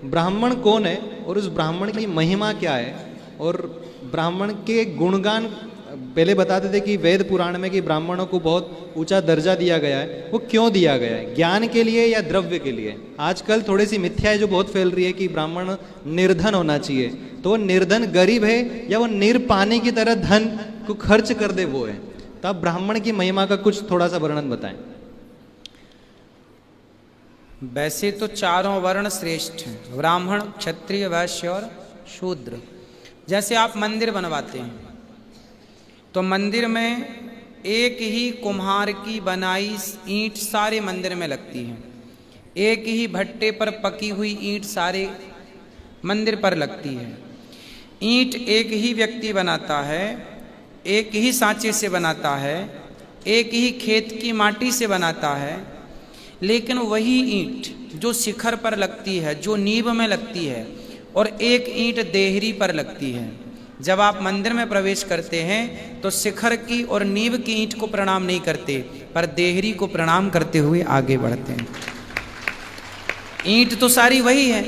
ब्राह्मण कौन है और उस ब्राह्मण की महिमा क्या है, और ब्राह्मण के गुणगान पहले बताते थे कि वेद पुराण में कि ब्राह्मणों को बहुत ऊंचा दर्जा दिया गया है, वो क्यों दिया गया है, ज्ञान के लिए या द्रव्य के लिए। आजकल थोड़ी सी मिथ्या है जो बहुत फैल रही है कि ब्राह्मण निर्धन होना चाहिए, तो वो निर्धन गरीब है या वो निर्पानी की तरह धन को खर्च कर दे वो है। तो आप ब्राह्मण की महिमा का कुछ थोड़ा सा वर्णन बताएं। वैसे तो चारों वर्ण श्रेष्ठ हैं, ब्राह्मण, क्षत्रिय, वैश्य और शूद्र। जैसे आप मंदिर बनवाते हैं तो मंदिर में एक ही कुम्हार की बनाई ईंट सारे मंदिर में लगती है, एक ही भट्टे पर पकी हुई ईंट सारे मंदिर पर लगती है। ईंट एक ही व्यक्ति बनाता है, एक ही सांचे से बनाता है, एक ही खेत की माटी से बनाता है, लेकिन वही ईंट जो शिखर पर लगती है, जो नींव में लगती है, और एक ईंट देहरी पर लगती है। जब आप मंदिर में प्रवेश करते हैं तो शिखर की और नींव की ईंट को प्रणाम नहीं करते, पर देहरी को प्रणाम करते हुए आगे बढ़ते हैं। ईंट तो सारी वही है,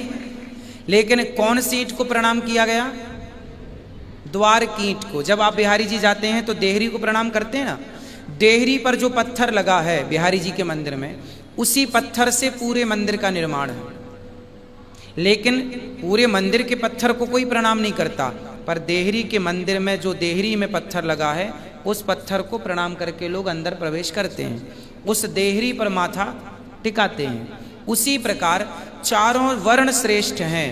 लेकिन कौन सी ईंट को प्रणाम किया गया? द्वार की ईंट को। जब आप बिहारी जी जाते हैं तो देहरी को प्रणाम करते हैं ना। देहरी पर जो पत्थर लगा है बिहारी जी के मंदिर में, उसी पत्थर से पूरे मंदिर का निर्माण है। लेकिन पूरे मंदिर के पत्थर को कोई प्रणाम नहीं करता, पर देहरी के मंदिर में जो देहरी में पत्थर लगा है उस पत्थर को प्रणाम करके लोग अंदर प्रवेश करते हैं, उस देहरी पर माथा टिकाते हैं। उसी प्रकार चारों वर्ण श्रेष्ठ हैं,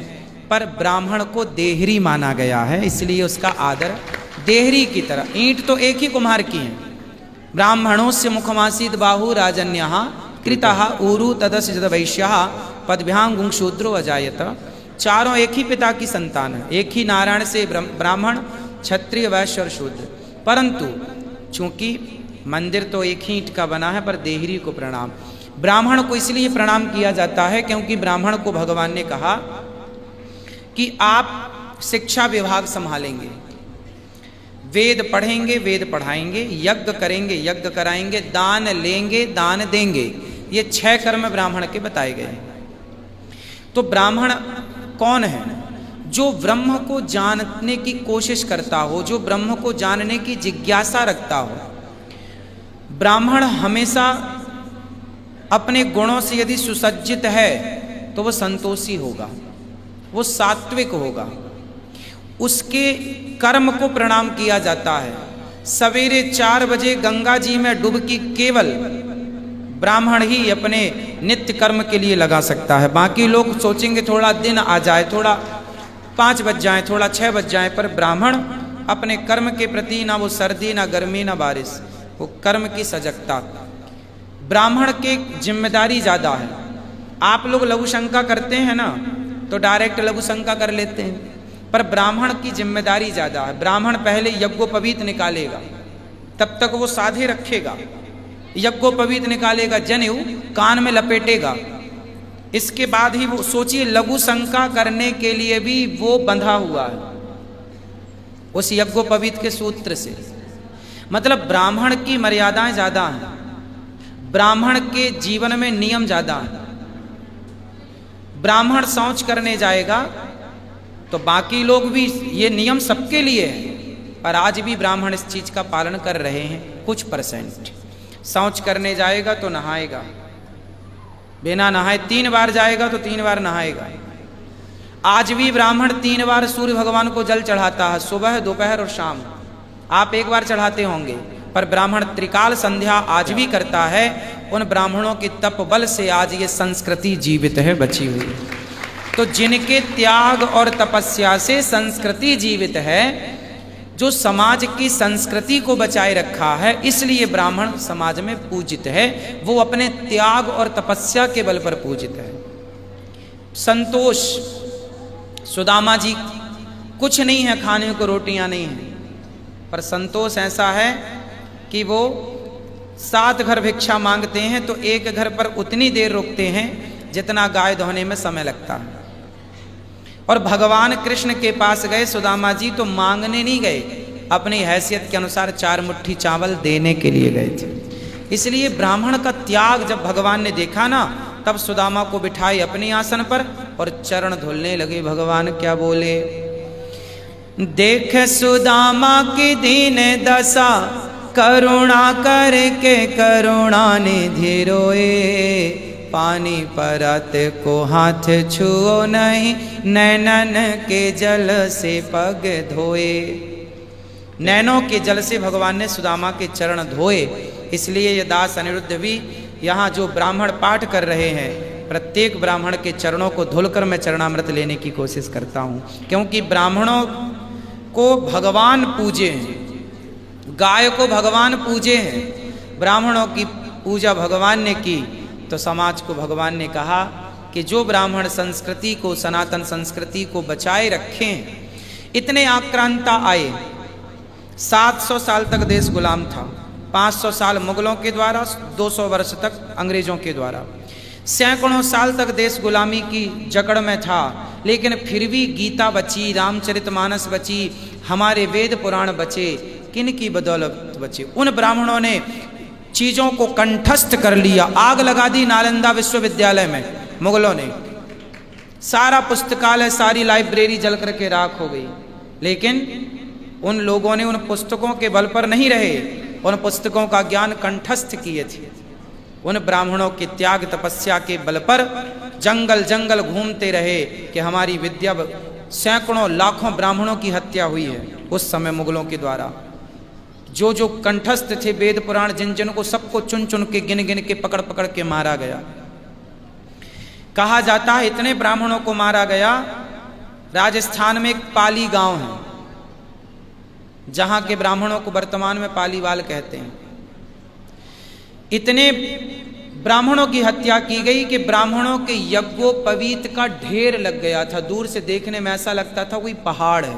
पर ब्राह्मण को देहरी माना गया है, इसलिए उसका आदर देहरी की तरह। ईंट तो एक ही कुम्हार की है। ब्राह्मणों से मुखमासीद बाहु राजन्यः कृतः ऊरु तदस्य जद वैश्यः पदभ्यां गुंशूद्रो अजायत। चारों एक ही पिता की संतान है, एक ही नारायण से ब्राह्मण, क्षत्रिय, वैश्य और शूद्र। परंतु चूंकि मंदिर तो एक ही ईंट का बना है, पर देहरी को प्रणाम। ब्राह्मण को इसलिए प्रणाम किया जाता है क्योंकि ब्राह्मण को भगवान ने कहा कि आप शिक्षा विभाग संभालेंगे, वेद पढ़ेंगे, वेद पढ़ाएंगे, यज्ञ करेंगे, यज्ञ कराएंगे, दान लेंगे, दान देंगे। ये 6 कर्म ब्राह्मण के बताए गए हैं। तो ब्राह्मण कौन है? जो ब्रह्म को जानने की कोशिश करता हो, जो ब्रह्म को जानने की जिज्ञासा रखता हो। ब्राह्मण हमेशा अपने गुणों से यदि सुसज्जित है तो वह संतोषी होगा, वो सात्विक होगा। उसके कर्म को प्रणाम किया जाता है। सवेरे 4 बजे गंगा जी में डुबकी केवल ब्राह्मण ही अपने नित्य कर्म के लिए लगा सकता है। बाकी लोग सोचेंगे थोड़ा दिन आ जाए, थोड़ा 5 बज जाए, थोड़ा 6 बज जाए, पर ब्राह्मण अपने कर्म के प्रति ना वो सर्दी, ना गर्मी, ना बारिश, वो कर्म की सजगता। ब्राह्मण के जिम्मेदारी ज़्यादा है। आप लोग लघु शंका करते हैं ना, तो डायरेक्ट लघु शंका कर लेते हैं, पर ब्राह्मण की जिम्मेदारी ज़्यादा है। ब्राह्मण पहले यज्ञोपवीत निकालेगा, तब तक वो साधे रखेगा, यज्ञोपवीत निकालेगा, जनेऊ कान में लपेटेगा, इसके बाद ही वो, सोचिए, लघु शंका करने के लिए भी वो बंधा हुआ है उस यज्ञोपवीत के सूत्र से। मतलब ब्राह्मण की मर्यादाएं ज़्यादा हैं, ब्राह्मण के जीवन में नियम ज़्यादा हैं। ब्राह्मण शौच करने जाएगा तो बाकी लोग भी, ये नियम सबके लिए है, पर आज भी ब्राह्मण इस चीज़ का पालन कर रहे हैं कुछ %। शौच करने जाएगा तो नहाएगा, बिना नहाए 3 बार जाएगा तो 3 बार नहाएगा। आज भी ब्राह्मण 3 बार सूर्य भगवान को जल चढ़ाता है, सुबह, दोपहर और शाम। आप 1 बार चढ़ाते होंगे, पर ब्राह्मण त्रिकाल संध्या आज भी करता है। उन ब्राह्मणों के तप बल से आज ये संस्कृति जीवित है, बची हुई। तो जिनके त्याग और तपस्या से संस्कृति जीवित है, जो समाज की संस्कृति को बचाए रखा है, इसलिए ब्राह्मण समाज में पूजित है। वो अपने त्याग और तपस्या के बल पर पूजित है। संतोष, सुदामा जी, कुछ नहीं है खाने को, रोटियां नहीं है, पर संतोष ऐसा है कि वो 7 घर भिक्षा मांगते हैं तो एक घर पर उतनी देर रुकते हैं जितना गाय धोने में समय लगता है। और भगवान कृष्ण के पास गए सुदामा जी तो मांगने नहीं गए, अपनी हैसियत के अनुसार 4 मुट्ठी चावल देने के लिए गए थे। इसलिए ब्राह्मण का त्याग जब भगवान ने देखा ना, तब सुदामा को बिठाए अपने आसन पर और चरण धुलने लगे। भगवान क्या बोले, देख सुदामा की दीन दशा, करुणा करके करुणा निधि रोए, पानी परत को हाथ छुओ नहीं, नैनन के जल से पग धोए। नैनों के जल से भगवान ने सुदामा के चरण धोए। इसलिए ये दास अनिरुद्ध भी यहाँ जो ब्राह्मण पाठ कर रहे हैं, प्रत्येक ब्राह्मण के चरणों को धुलकर मैं चरणामृत लेने की कोशिश करता हूँ, क्योंकि ब्राह्मणों को भगवान पूजे हैं, गाय को भगवान पूजे हैं। ब्राह्मणों की पूजा भगवान ने की तो समाज को भगवान ने कहा कि जो ब्राह्मण संस्कृति को, सनातन संस्कृति को बचाए रखें। इतने आक्रांता आए, 700 साल तक देश गुलाम था, 500 साल मुगलों के द्वारा, 200 वर्ष तक अंग्रेजों के द्वारा, सैकड़ों साल तक देश गुलामी की जकड़ में था। लेकिन फिर भी गीता बची, रामचरितमानस बची, हमारे वेद पुराण बचे। किन की बदौलत बचे? उन ब्राह्मणों ने चीज़ों को कंठस्थ कर लिया। आग लगा दी नालंदा विश्वविद्यालय में मुगलों ने, सारा पुस्तकालय, सारी लाइब्रेरी जल करके राख हो गई। लेकिन उन लोगों ने उन पुस्तकों के बल पर नहीं रहे, उन पुस्तकों का ज्ञान कंठस्थ किए थे। उन ब्राह्मणों के त्याग तपस्या के बल पर जंगल जंगल घूमते रहे कि हमारी विद्या, सैकड़ों लाखों ब्राह्मणों की हत्या हुई है उस समय मुगलों के द्वारा। जो जो कंठस्थ थे वेद पुराण, जिन जिन को सबको चुन चुन के, गिन गिन के, पकड़ पकड़ के मारा गया। कहा जाता है इतने ब्राह्मणों को मारा गया। राजस्थान में एक पाली गांव है, जहां के ब्राह्मणों को वर्तमान में पालीवाल कहते हैं। इतने ब्राह्मणों की हत्या की गई कि ब्राह्मणों के यज्ञोपवीत का ढेर लग गया था। दूर से देखने में ऐसा लगता था कोई पहाड़ है।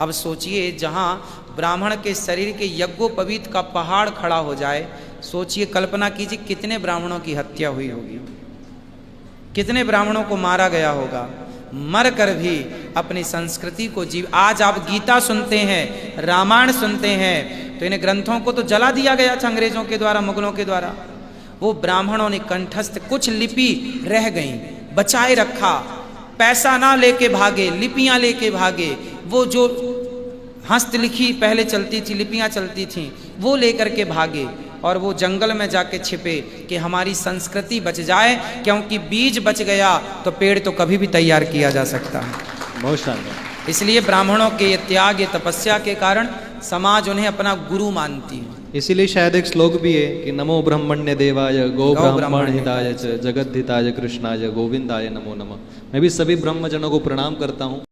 अब सोचिए, जहां ब्राह्मण के शरीर के यज्ञोपवीत का पहाड़ खड़ा हो जाए, सोचिए, कल्पना कीजिए कितने ब्राह्मणों की हत्या हुई होगी, कितने ब्राह्मणों को मारा गया होगा। मर कर भी अपनी संस्कृति को जीव। आज आप गीता सुनते हैं, रामायण सुनते हैं, तो इन ग्रंथों को तो जला दिया गया था अंग्रेजों के द्वारा, मुगलों के द्वारा। वो ब्राह्मणों ने कंठस्थ, कुछ लिपि रह गई, बचाए रखा, पैसा ना लेके भागे, लिपियां लेके भागे। वो जो हस्तलिखी पहले चलती थी, लिपियां चलती थीं, वो लेकर के भागे और वो जंगल में जाके छिपे कि हमारी संस्कृति बच जाए, क्योंकि बीज बच गया तो पेड़ तो कभी भी तैयार किया जा सकता है। बहुत शानदार। इसलिए ब्राह्मणों के ये त्याग, ये तपस्या के कारण समाज उन्हें अपना गुरु मानती है। इसीलिए शायद एक श्लोक भी है कि नमो ब्रह्मण्य देवाय गो ब्राह्मण हिताय च जगद्धिताय कृष्णाय गोविंदाय नमो नमः। मैं भी सभी ब्रह्मजनों को प्रणाम करता हूँ।